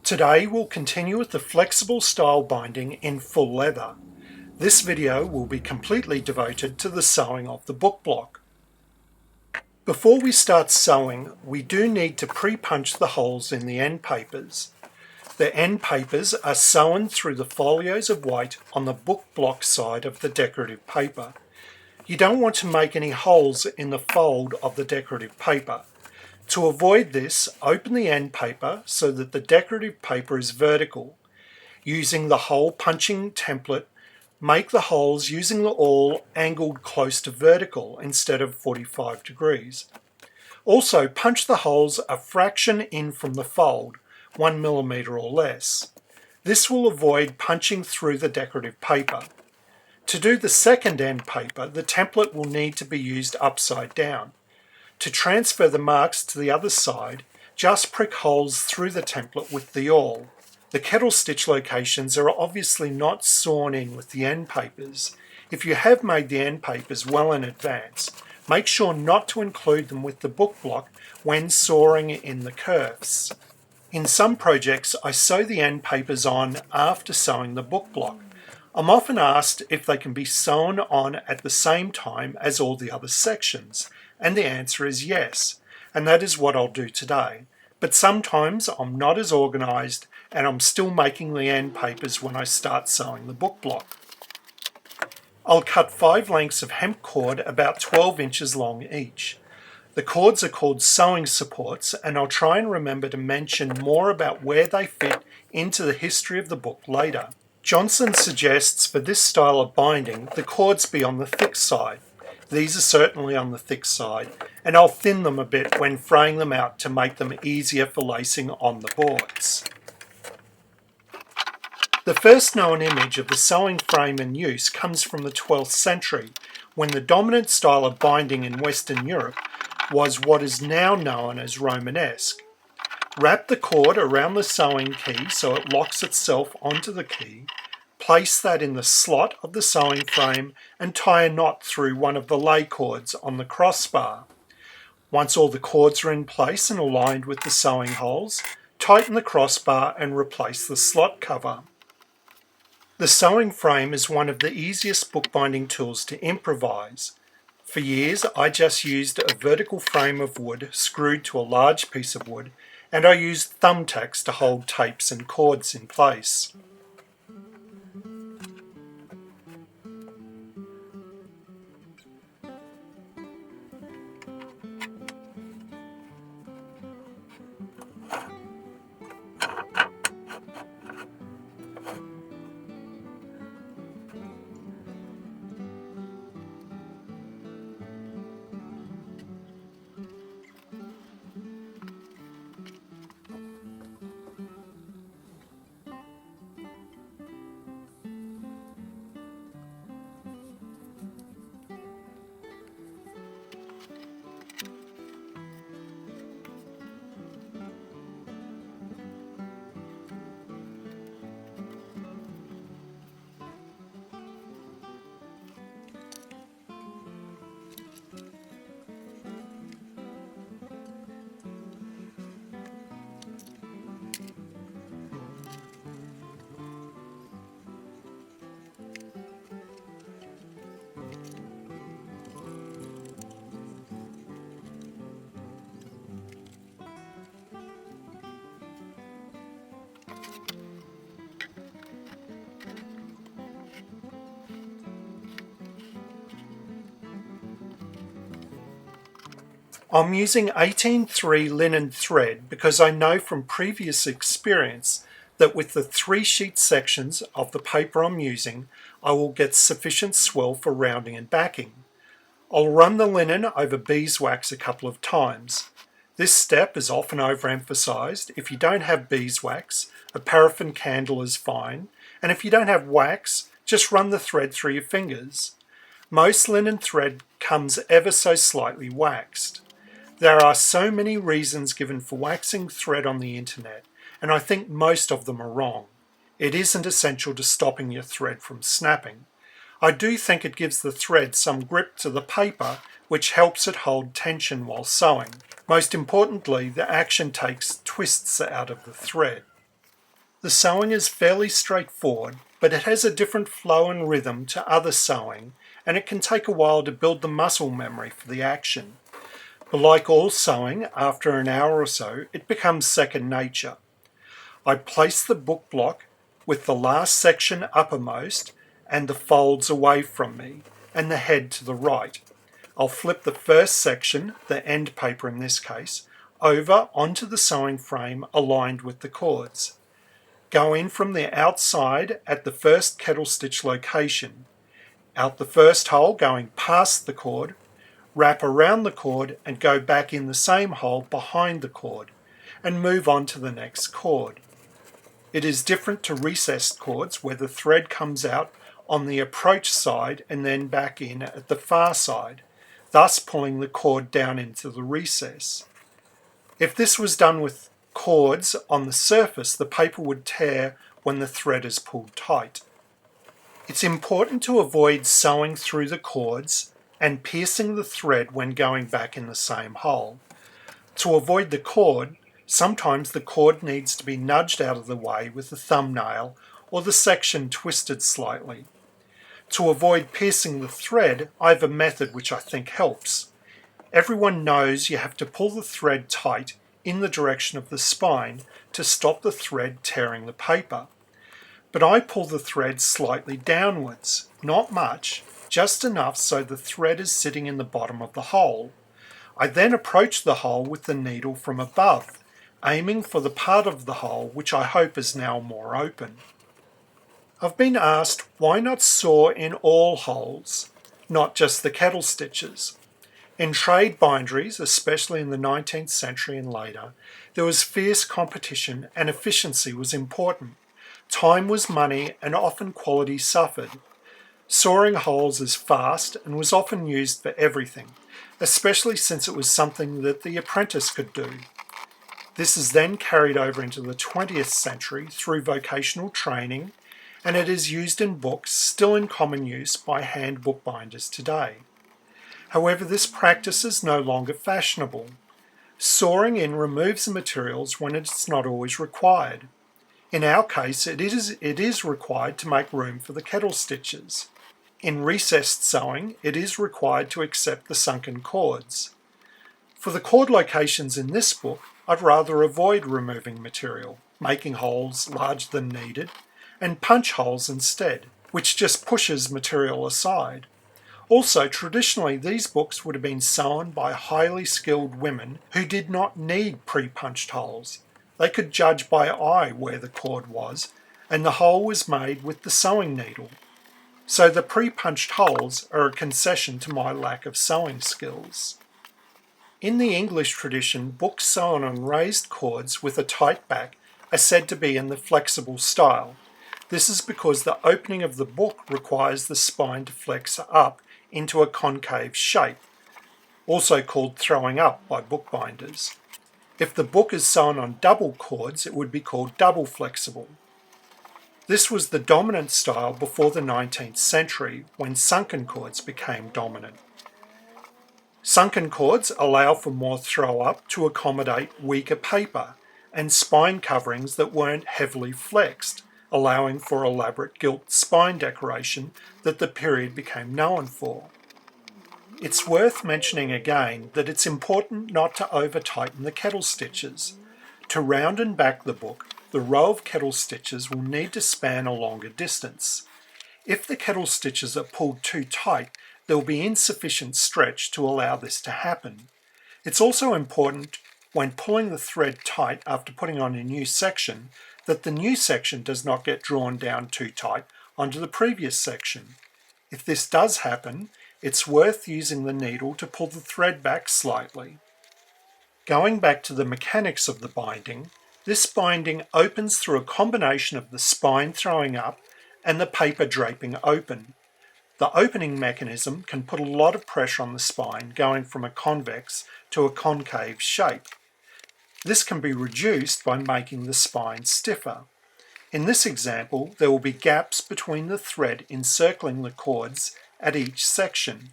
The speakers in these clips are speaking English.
Today we'll continue with the flexible style binding in full leather. This video will be completely devoted to the sewing of the book block. Before we start sewing, we do need to pre-punch the holes in the end papers. The end papers are sewn through the folios of white on the book block side of the decorative paper. You don't want to make any holes in the fold of the decorative paper. To avoid this, open the end paper so that the decorative paper is vertical. Using the hole punching template, make the holes using the awl angled close to vertical instead of 45 degrees. Also, punch the holes a fraction in from the fold, 1 millimeter or less. This will avoid punching through the decorative paper. To do the second end paper, the template will need to be used upside down. To transfer the marks to the other side, just prick holes through the template with the awl. The kettle stitch locations are obviously not sawn in with the end papers. If you have made the end papers well in advance, make sure not to include them with the book block when sawing in the kerfs. In some projects, I sew the end papers on after sewing the book block. I'm often asked if they can be sewn on at the same time as all the other sections. And the answer is yes, and that is what I'll do today. But sometimes I'm not as organised and I'm still making the end papers when I start sewing the book block. I'll cut 5 lengths of hemp cord about 12 inches long each. The cords are called sewing supports, and I'll try and remember to mention more about where they fit into the history of the book later. Johnson suggests for this style of binding the cords be on the thick side. These are certainly on the thick side, and I'll thin them a bit when fraying them out to make them easier for lacing on the boards. The first known image of the sewing frame in use comes from the 12th century, when the dominant style of binding in Western Europe was what is now known as Romanesque. Wrap the cord around the sewing key so it locks itself onto the key. Place that in the slot of the sewing frame and tie a knot through one of the lay cords on the crossbar. Once all the cords are in place and aligned with the sewing holes, tighten the crossbar and replace the slot cover. The sewing frame is one of the easiest bookbinding tools to improvise. For years I just used a vertical frame of wood screwed to a large piece of wood, and I used thumbtacks to hold tapes and cords in place. I'm using 18-3 linen thread because I know from previous experience that with the 3-sheet sections of the paper I'm using, I will get sufficient swell for rounding and backing. I'll run the linen over beeswax a couple of times. This step is often overemphasized. If you don't have beeswax, a paraffin candle is fine, and if you don't have wax, just run the thread through your fingers. Most linen thread comes ever so slightly waxed. There are so many reasons given for waxing thread on the internet, and I think most of them are wrong. It isn't essential to stopping your thread from snapping. I do think it gives the thread some grip to the paper, which helps it hold tension while sewing. Most importantly, the action takes twists out of the thread. The sewing is fairly straightforward, but it has a different flow and rhythm to other sewing, and it can take a while to build the muscle memory for the action. But like all sewing, after an hour or so, it becomes second nature. I place the book block with the last section uppermost and the folds away from me, and the head to the right. I'll flip the first section, the end paper in this case, over onto the sewing frame aligned with the cords. Go in from the outside at the first kettle stitch location, out the first hole going past the cord, wrap around the cord and go back in the same hole behind the cord, and move on to the next cord. It is different to recessed cords where the thread comes out on the approach side and then back in at the far side, thus pulling the cord down into the recess. If this was done with cords on the surface, the paper would tear when the thread is pulled tight. It's important to avoid sewing through the cords and piercing the thread when going back in the same hole. To avoid the cord, sometimes the cord needs to be nudged out of the way with a thumbnail or the section twisted slightly. To avoid piercing the thread, I have a method which I think helps. Everyone knows you have to pull the thread tight in the direction of the spine to stop the thread tearing the paper. But I pull the thread slightly downwards, not much, just enough so the thread is sitting in the bottom of the hole. I then approach the hole with the needle from above, aiming for the part of the hole which I hope is now more open. I've been asked why not saw in all holes, not just the kettle stitches. In trade binderies, especially in the 19th century and later, there was fierce competition and efficiency was important. Time was money and often quality suffered. Sawing holes is fast and was often used for everything, especially since it was something that the apprentice could do. This is then carried over into the 20th century through vocational training, and it is used in books still in common use by hand bookbinders today. However, this practice is no longer fashionable. Sawing in removes the materials when it's not always required. In our case, it is required to make room for the kettle stitches. In recessed sewing, it is required to accept the sunken cords. For the cord locations in this book, I'd rather avoid removing material, making holes larger than needed, and punch holes instead, which just pushes material aside. Also, traditionally, these books would have been sewn by highly skilled women who did not need pre-punched holes. They could judge by eye where the cord was, and the hole was made with the sewing needle. So the pre-punched holes are a concession to my lack of sewing skills. In the English tradition, books sewn on raised cords with a tight back are said to be in the flexible style. This is because the opening of the book requires the spine to flex up into a concave shape, also called throwing up by bookbinders. If the book is sewn on double cords, it would be called double flexible. This was the dominant style before the 19th century, when sunken cords became dominant. Sunken cords allow for more throw up to accommodate weaker paper and spine coverings that weren't heavily flexed, allowing for elaborate gilt spine decoration that the period became known for. It's worth mentioning again that it's important not to over-tighten the kettle stitches. To round and back the book, the row of kettle stitches will need to span a longer distance. If the kettle stitches are pulled too tight, there will be insufficient stretch to allow this to happen. It's also important when pulling the thread tight after putting on a new section that the new section does not get drawn down too tight onto the previous section. If this does happen, it's worth using the needle to pull the thread back slightly. Going back to the mechanics of the binding, this binding opens through a combination of the spine throwing up and the paper draping open. The opening mechanism can put a lot of pressure on the spine going from a convex to a concave shape. This can be reduced by making the spine stiffer. In this example, there will be gaps between the thread encircling the cords at each section.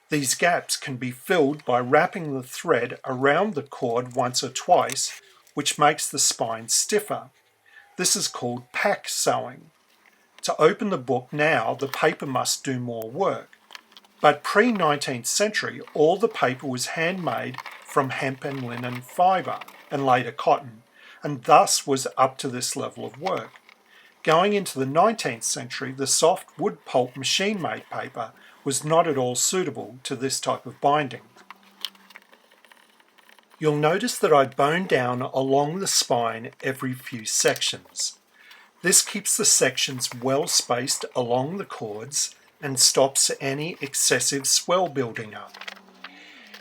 These gaps can be filled by wrapping the thread around the cord once or twice, which makes the spine stiffer. This is called pack sewing. To open the book now, the paper must do more work. But pre-19th century, all the paper was handmade from hemp and linen fibre, and later cotton, and thus was up to this level of work. Going into the 19th century, the soft wood pulp machine-made paper was not at all suitable to this type of binding. You'll notice that I bone down along the spine every few sections. This keeps the sections well spaced along the cords and stops any excessive swell building up.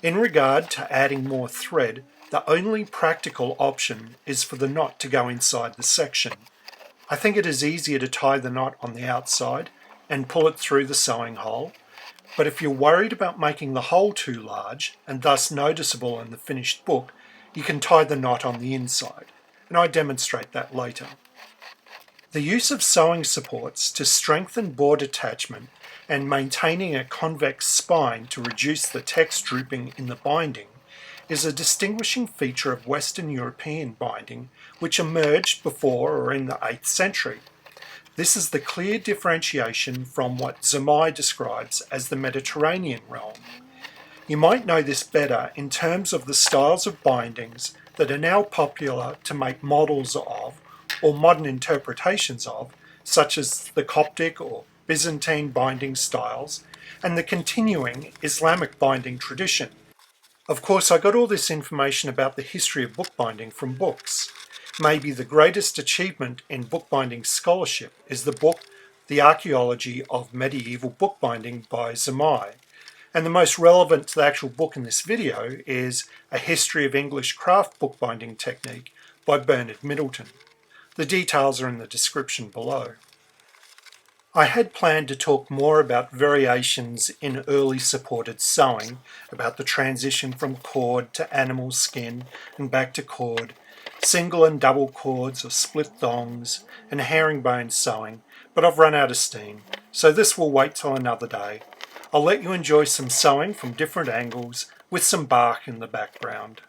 In regard to adding more thread, the only practical option is for the knot to go inside the section. I think it is easier to tie the knot on the outside and pull it through the sewing hole, but if you're worried about making the hole too large and thus noticeable in the finished book, you can tie the knot on the inside, and I demonstrate that later. The use of sewing supports to strengthen board attachment and maintaining a convex spine to reduce the text drooping in the binding is a distinguishing feature of Western European binding which emerged before or in the 8th century. This is the clear differentiation from what Zimai describes as the Mediterranean realm. You might know this better in terms of the styles of bindings that are now popular to make models of or modern interpretations of, such as the Coptic or Byzantine binding styles and the continuing Islamic binding tradition. Of course, I got all this information about the history of bookbinding from books. Maybe the greatest achievement in bookbinding scholarship is the book The Archaeology of Medieval Bookbinding by Zimai, and the most relevant to the actual book in this video is A History of English Craft Bookbinding Technique by Bernard Middleton. The details are in the description below. I had planned to talk more about variations in early supported sewing, about the transition from cord to animal skin and back to cord, single and double cords or split thongs, and herringbone sewing, but I've run out of steam, so this will wait till another day. I'll let you enjoy some sewing from different angles with some bark in the background.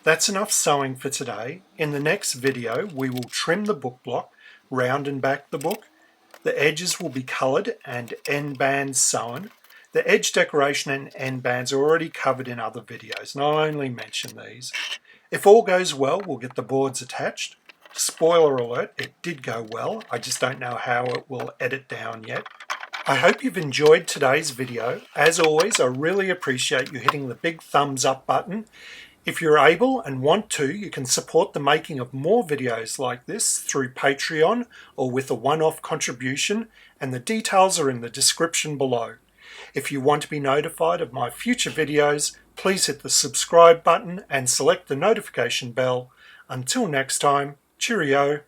That's enough sewing for today. In the next video, we will trim the book block, round and back the book. The edges will be coloured and end bands sewn. The edge decoration and end bands are already covered in other videos, and I'll only mention these. If all goes well, we'll get the boards attached. Spoiler alert, it did go well. I just don't know how it will edit down yet. I hope you've enjoyed today's video. As always, I really appreciate you hitting the big thumbs up button. If you're able and want to, you can support the making of more videos like this through Patreon or with a one-off contribution, and the details are in the description below. If you want to be notified of my future videos, please hit the subscribe button and select the notification bell. Until next time, cheerio.